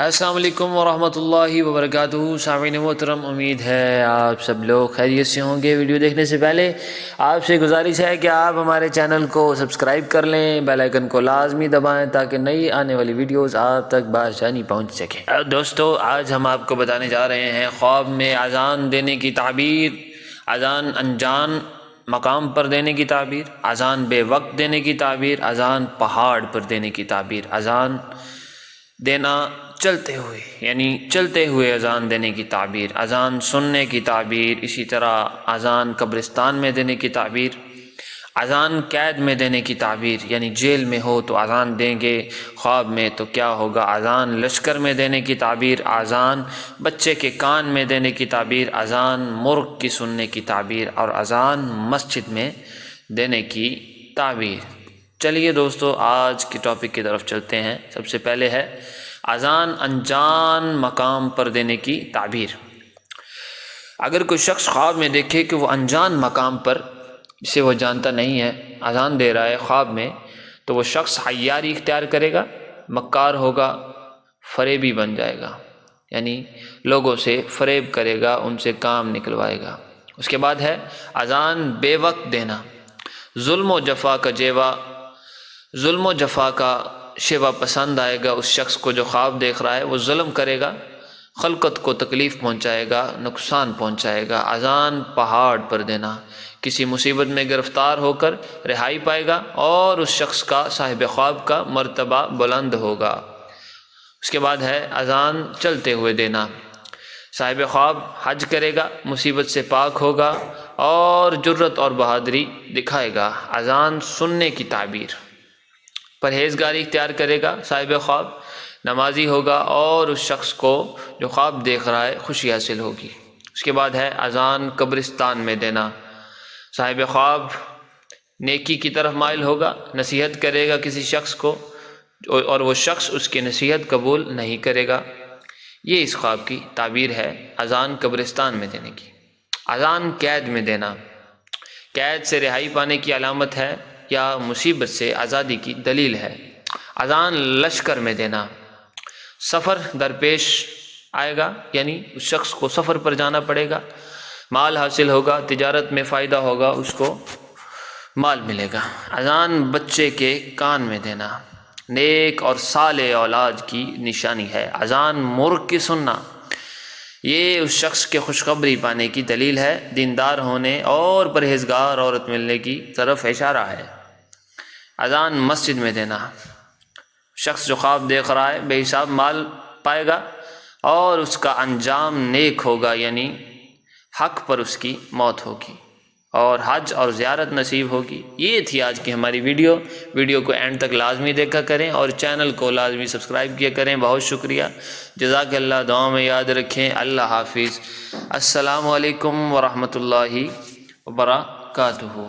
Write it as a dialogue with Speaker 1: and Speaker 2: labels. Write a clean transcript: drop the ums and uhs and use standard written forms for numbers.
Speaker 1: السلام علیکم ورحمۃ اللہ وبرکاتہ۔ سامعین محترم، امید ہے آپ سب لوگ خیریت سے ہوں گے۔ ویڈیو دیکھنے سے پہلے آپ سے گزارش ہے کہ آپ ہمارے چینل کو سبسکرائب کر لیں، بیل آئیکن کو لازمی دبائیں تاکہ نئی آنے والی ویڈیوز آپ تک بآسانی پہنچ سکیں۔ دوستو، آج ہم آپ کو بتانے جا رہے ہیں خواب میں اذان دینے کی تعبیر، اذان انجان مقام پر دینے کی تعبیر، اذان بے وقت دینے کی تعبیر، اذان پہاڑ پر دینے کی تعبیر، اذان دینا چلتے ہوئے یعنی چلتے ہوئے اذان دینے کی تعبیر، اذان سننے کی تعبیر، اسی طرح اذان قبرستان میں دینے کی تعبیر، اذان قید میں دینے کی تعبیر یعنی جیل میں ہو تو اذان دیں گے، خواب میں تو کیا ہوگا، اذان لشکر میں دینے کی تعبیر، اذان بچے کے کان میں دینے کی تعبیر، اذان مرغ کی سننے کی تعبیر اور اذان مسجد میں دینے کی تعبیر۔ چلیے دوستو، آج کی ٹاپک کی طرف چلتے ہیں۔ سب سے پہلے ہے اذان انجان مقام پر دینے کی تعبیر۔ اگر کوئی شخص خواب میں دیکھے کہ وہ انجان مقام پر، جسے وہ جانتا نہیں ہے، اذان دے رہا ہے خواب میں، تو وہ شخص عیاری اختیار کرے گا، مکار ہوگا، فریبی بن جائے گا، یعنی لوگوں سے فریب کرے گا، ان سے کام نکلوائے گا۔ اس کے بعد ہے اذان بے وقت دینا۔ ظلم و جفا کا جیوا، ظلم و جفا کا شیوا پسند آئے گا اس شخص کو جو خواب دیکھ رہا ہے، وہ ظلم کرے گا، خلقت کو تکلیف پہنچائے گا، نقصان پہنچائے گا۔ اذان پہاڑ پر دینا، کسی مصیبت میں گرفتار ہو کر رہائی پائے گا اور اس شخص کا، صاحب خواب کا مرتبہ بلند ہوگا۔ اس کے بعد ہے اذان چلتے ہوئے دینا۔ صاحب خواب حج کرے گا، مصیبت سے پاک ہوگا اور جرت اور بہادری دکھائے گا۔ اذان سننے کی تعبیر، پرہیزگاری اختیار کرے گا صاحب خواب، نمازی ہوگا اور اس شخص کو جو خواب دیکھ رہا ہے خوشی حاصل ہوگی۔ اس کے بعد ہے اذان قبرستان میں دینا۔ صاحب خواب نیکی کی طرف مائل ہوگا، نصیحت کرے گا کسی شخص کو اور وہ شخص اس کی نصیحت قبول نہیں کرے گا۔ یہ اس خواب کی تعبیر ہے اذان قبرستان میں دینے کی۔ اذان قید میں دینا، قید سے رہائی پانے کی علامت ہے یا مصیبت سے آزادی کی دلیل ہے۔ اذان لشکر میں دینا، سفر درپیش آئے گا، یعنی اس شخص کو سفر پر جانا پڑے گا، مال حاصل ہوگا، تجارت میں فائدہ ہوگا، اس کو مال ملے گا۔ اذان بچے کے کان میں دینا، نیک اور صالح اولاد کی نشانی ہے۔ اذان مرغ کی سننا، یہ اس شخص کے خوشخبری پانے کی دلیل ہے، دیندار ہونے اور پرہیزگار عورت ملنے کی طرف اشارہ ہے۔ اذان مسجد میں دینا، شخص جو خواب دیکھ رہا ہے بے حساب مال پائے گا اور اس کا انجام نیک ہوگا، یعنی حق پر اس کی موت ہوگی اور حج اور زیارت نصیب ہوگی۔ یہ تھی آج کی ہماری ویڈیو کو اینڈ تک لازمی دیکھا کریں اور چینل کو لازمی سبسکرائب کیا کریں۔ بہت شکریہ، جزاک اللہ، دعاؤں میں یاد رکھیں۔ اللہ حافظ۔ السلام علیکم ورحمۃ اللہ وبرکاتہ۔